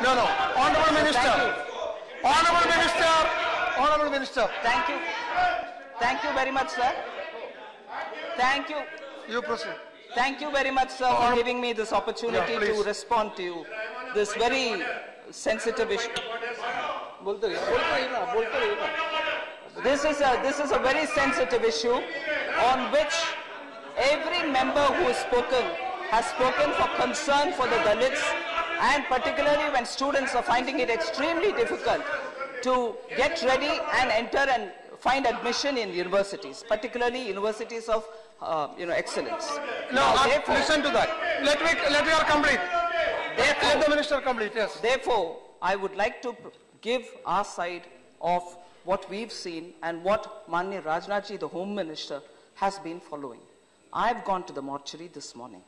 No, no. Honorable Minister. Honorable Minister. Honorable Minister. Thank you. Thank you very much, sir. Thank you. You proceed. Thank you very much, sir, for giving me this opportunity to respond to you. This very sensitive issue. This is a very sensitive issue on which every member who has spoken for concern for the Dalits, and particularly when students are finding it extremely difficult to get ready and enter and find admission in universities, particularly universities of excellence. No, listen to that. Let me complete. Let the minister complete. Yes. Therefore, I would like to give our side of what we've seen and what Manya Rajnath-ji, the Home Minister, has been following. I've gone to the mortuary this morning.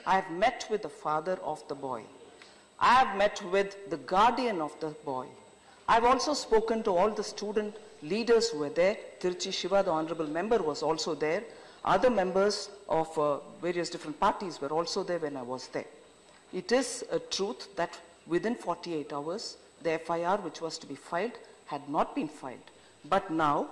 I've met with the father of the boy. I've met with the guardian of the boy. I've also spoken to all the student leaders who were there. Tiruchi Shiva, the honorable member, was also there. Other members of various different parties were also there when I was there. It is a truth that within 48 hours, the FIR which was to be filed had not been filed. But now,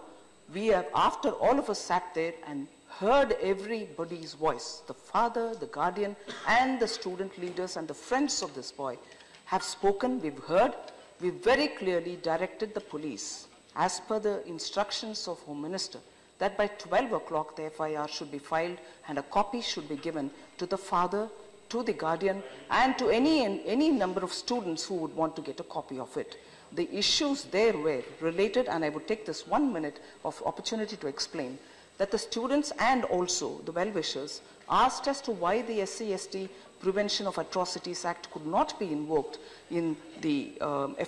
we have, after all of us sat there and heard everybody's voice, the father, the guardian, and the student leaders and the friends of this boy have spoken, we've heard, we very clearly directed the police, as per the instructions of Home Minister, that by 12 o'clock the FIR should be filed and a copy should be given to the father, to the guardian, and to any number of students who would want to get a copy of it. The issues there were related, and I would take this 1 minute of opportunity to explain, that the students and also the well-wishers asked as to why the SC/ST Prevention of Atrocities Act could not be invoked in the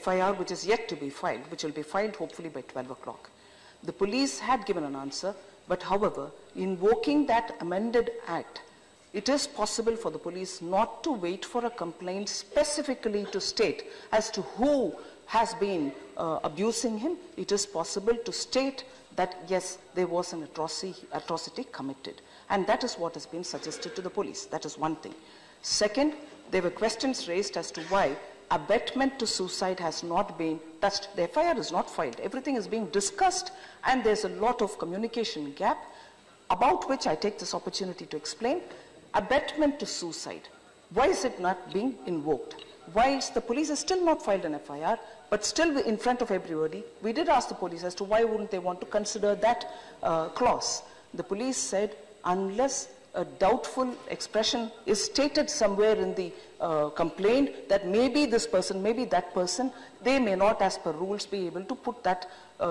FIR which is yet to be filed, which will be filed hopefully by 12 o'clock. The police had given an answer, but however, invoking that amended act, it is possible for the police not to wait for a complaint specifically to state as to who has been abusing him. It is possible to state that yes, there was an atrocity committed. And that is what has been suggested to the police. That is one thing. Second, there were questions raised as to why abetment to suicide has not been touched. The FIR is not filed. Everything is being discussed, and there's a lot of communication gap, about which I take this opportunity to explain. Abetment to suicide, why is it not being invoked? Whilst the police has still not filed an FIR, but still in front of everybody, we did ask the police as to why wouldn't they want to consider that clause. The police said, unless a doubtful expression is stated somewhere in the complaint that maybe this person, maybe that person, they may not, as per rules, be able to put that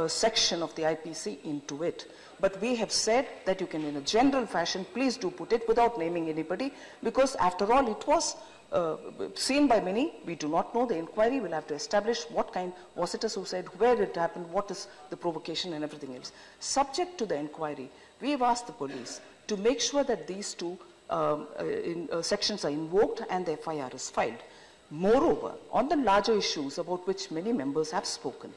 section of the IPC into it. But we have said that you can, in a general fashion, please do put it without naming anybody, because after all, it was seen by many. We do not know. The inquiry will have to establish what kind, was it a suicide, where it happened, what is the provocation and everything else. Subject to the inquiry, we have asked the police to make sure that these two sections are invoked and the FIR is filed. Moreover, on the larger issues about which many members have spoken,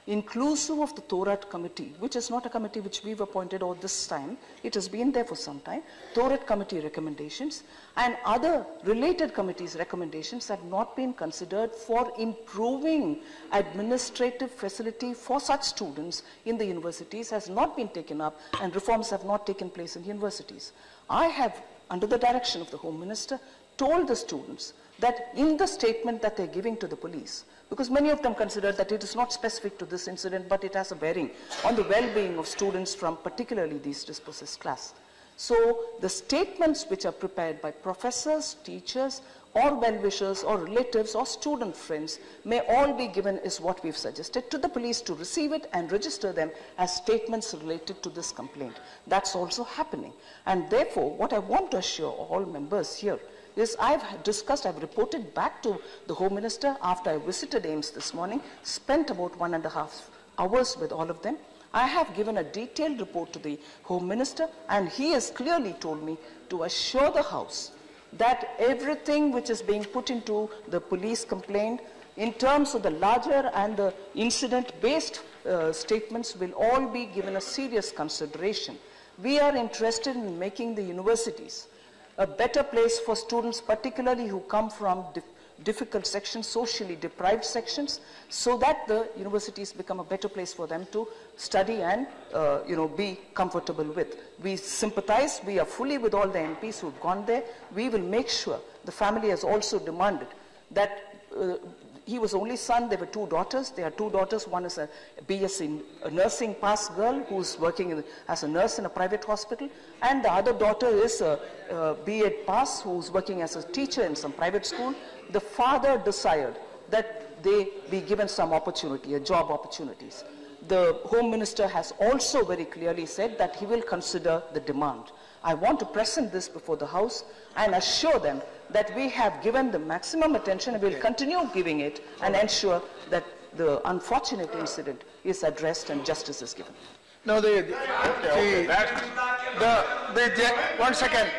inclusive of the Thorat committee, which is not a committee which we've appointed all this time, it has been there for some time, Thorat committee recommendations and other related committees' recommendations have not been considered for improving administrative facility for such students in the universities, has not been taken up, and reforms have not taken place in universities. I have, under the direction of the Home Minister, told the students that in the statement that they're giving to the police, because many of them consider that it is not specific to this incident, but it has a bearing on the well-being of students from particularly these dispossessed class. So the statements which are prepared by professors, teachers, or well-wishers, or relatives, or student friends may all be given, is what we've suggested, to the police to receive it and register them as statements related to this complaint. That's also happening. And therefore, what I want to assure all members here is I've reported back to the Home Minister after I visited AIIMS this morning, spent about 1.5 hours with all of them. I have given a detailed report to the Home Minister, and he has clearly told me to assure the House that everything which is being put into the police complaint in terms of the larger and the incident-based statements will all be given a serious consideration. We are interested in making the universities a better place for students, particularly who come from difficult sections, socially deprived sections, so that the universities become a better place for them to study and be comfortable with. We sympathize, we are fully with all the MPs who've gone there. We will make sure, the family has also demanded that he was only son, there were 2 daughters. There are 2 daughters. One is a BSc nursing pass girl who's working as a nurse in a private hospital. And the other daughter is a B.Ed pass who's working as a teacher in some private school. The father desired that they be given some opportunity, job opportunities. The Home Minister has also very clearly said that he will consider the demand. I want to present this before the House and assure them that we have given the maximum attention and will continue giving it and ensure that the unfortunate incident is addressed and justice is given. No, one second.